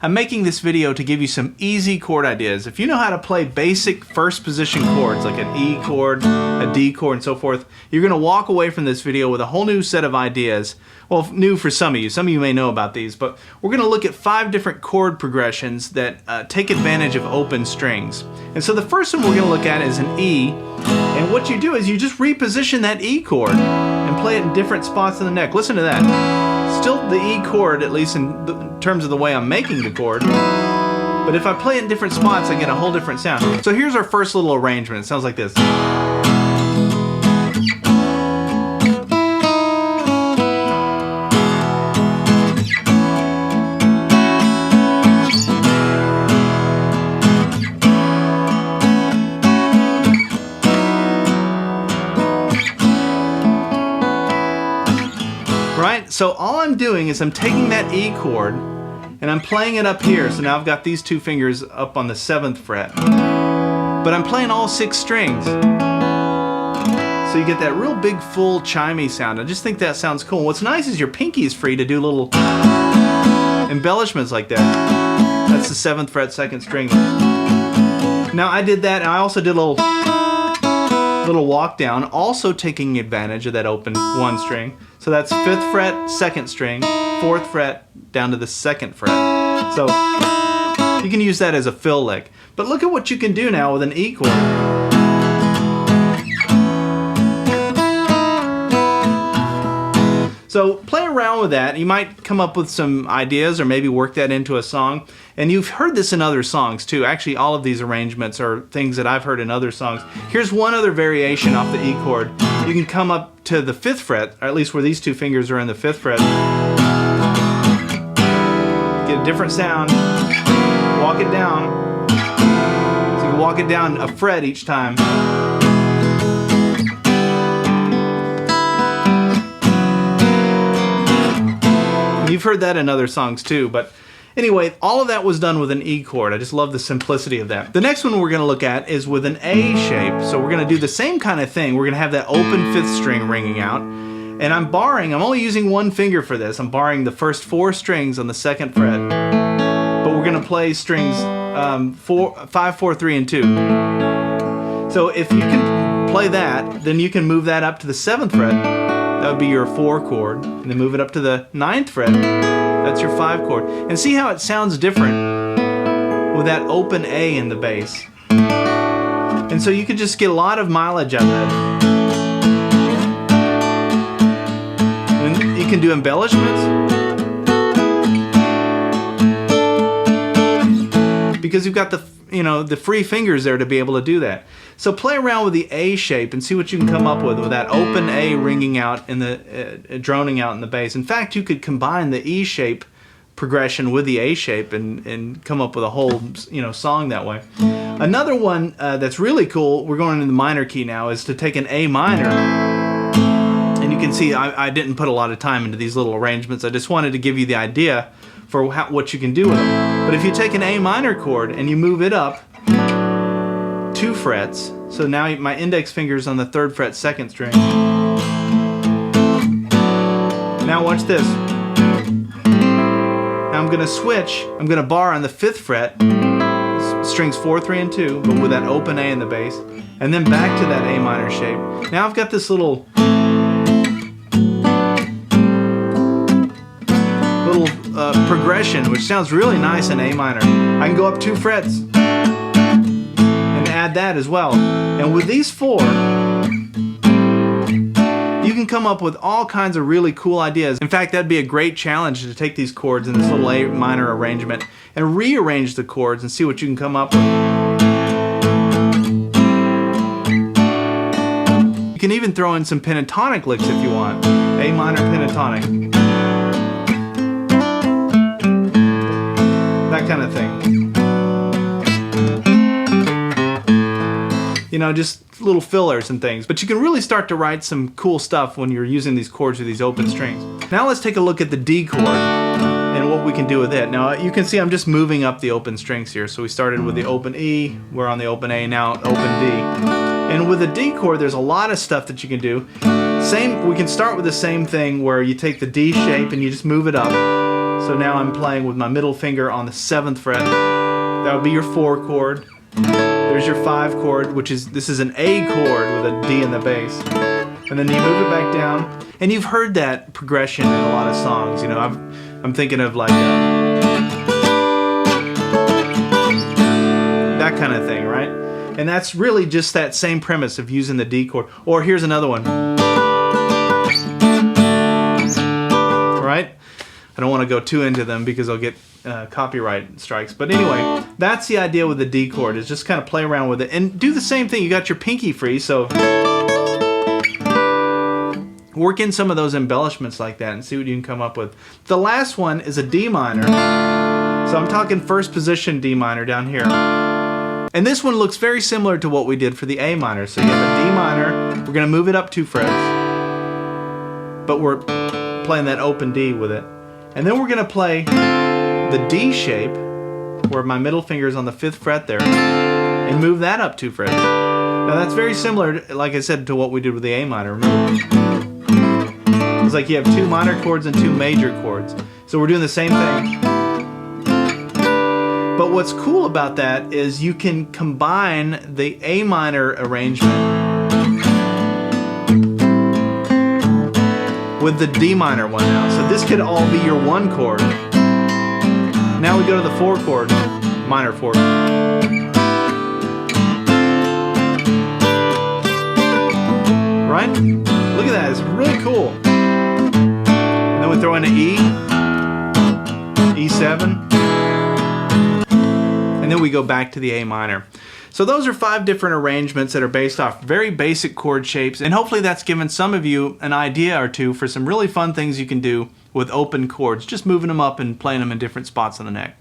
I'm making this video to give you some easy chord ideas. If you know how to play basic first position chords like an E chord, a D chord, and so forth, you're going to walk away from this video with a whole new set of ideas. Well, new for some of you. Some of you may know about these, but we're going to look at 5 different chord progressions that take advantage of open strings. And so the first one we're going to look at is an E. And what you do is you just reposition that E chord and play it in different spots in the neck. Listen to that. Still the E chord, at least in terms of the way I'm making the chord. But if I play it in different spots, I get a whole different sound. So here's our first little arrangement. It sounds like this. Right? So all I'm doing is I'm taking that E chord and I'm playing it up here. So now I've got these 2 fingers up on the 7th fret. But I'm playing all 6 strings. So you get that real big, full, chimey sound. I just think that sounds cool. What's nice is your pinky is free to do little embellishments like that. That's the 7th fret, 2nd string. Now I did that, and I also did a little walk down, also taking advantage of that open 1 string. So that's 5th fret, 2nd string, 4th fret, down to the 2nd fret. So you can use that as a fill lick. But look at what you can do now with an E chord. So play around with that. You might come up with some ideas or maybe work that into a song. And you've heard this in other songs too. Actually, all of these arrangements are things that I've heard in other songs. Here's one other variation off the E chord. You can come up to the 5th fret, or at least where these 2 fingers are in the 5th fret. Get a different sound. Walk it down. So you can walk it down a fret each time. You've heard that in other songs too, but anyway, all of that was done with an E chord. I just love the simplicity of that. The next one we're going to look at is with an A shape. So we're going to do the same kind of thing. We're going to have that open 5th string ringing out. And I'm only using 1 finger for this. I'm barring the first 4 strings on the 2nd fret. But we're going to play strings 5, 4, 3, and 2. So if you can play that, then you can move that up to the 7th fret. That would be your 4 chord, and then move it up to the 9th fret. That's your 5 chord. And see how it sounds different with that open A in the bass. And so you could just get a lot of mileage out of that. And you can do embellishments. Because you've got the free fingers there to be able to do that. So play around with the A shape and see what you can come up with that open A ringing out in the droning out in the bass. In fact, you could combine the E shape progression with the A shape and come up with a whole song that way. Another one that's really cool, we're going into the minor key now, is to take an A minor. And you can see I didn't put a lot of time into these little arrangements. I just wanted to give you the idea for what you can do with them. But if you take an A minor chord and you move it up 2 frets, so now my index finger's on the 3rd fret, 2nd string. Now watch this. Now I'm going to switch. I'm going to bar on the 5th fret, strings 4, 3, and 2, but with that open A in the bass, and then back to that A minor shape. Now I've got this little progression, which sounds really nice in A minor. I can go up 2 frets and add that as well. And with these 4, you can come up with all kinds of really cool ideas. In fact, that'd be a great challenge to take these chords in this little A minor arrangement and rearrange the chords and see what you can come up with. You can even throw in some pentatonic licks if you want. A minor pentatonic. That kind of thing. Just little fillers and things. But you can really start to write some cool stuff when you're using these chords with these open strings. Now let's take a look at the D chord and what we can do with it. Now you can see I'm just moving up the open strings here. So we started with the open E, we're on the open A, now open D. And with the D chord, there's a lot of stuff that you can do. We can start with the same thing where you take the D shape and you just move it up. So now I'm playing with my middle finger on the 7th fret. That would be your 4 chord. There's your 5 chord, which is, this is an A chord with a D in the bass. And then you move it back down. And you've heard that progression in a lot of songs. You know, I'm thinking of like that kind of thing, right? And that's really just that same premise of using the D chord. Or here's another one. Right? I don't want to go too into them because I'll get copyright strikes. But anyway, that's the idea with the D chord, is just kind of play around with it. And do the same thing. You got your pinky free, so work in some of those embellishments like that and see what you can come up with. The last one is a D minor. So I'm talking first position D minor down here. And this one looks very similar to what we did for the A minor. So you have a D minor, we're going to move it up 2 frets, but we're playing that open D with it. And then we're going to play the D shape, where my middle finger is on the 5th fret there, and move that up 2 frets. Now that's very similar, like I said, to what we did with the A minor. Remember? It's like you have 2 minor chords and 2 major chords. So we're doing the same thing. But what's cool about that is you can combine the A minor arrangement with the D minor one now. So this could all be your 1 chord. Now we go to the 4 chord, minor 4. Right? Look at that, it's really cool. And then we throw in an E, E7, and then we go back to the A minor. So those are 5 different arrangements that are based off very basic chord shapes, and hopefully that's given some of you an idea or two for some really fun things you can do with open chords, just moving them up and playing them in different spots on the neck.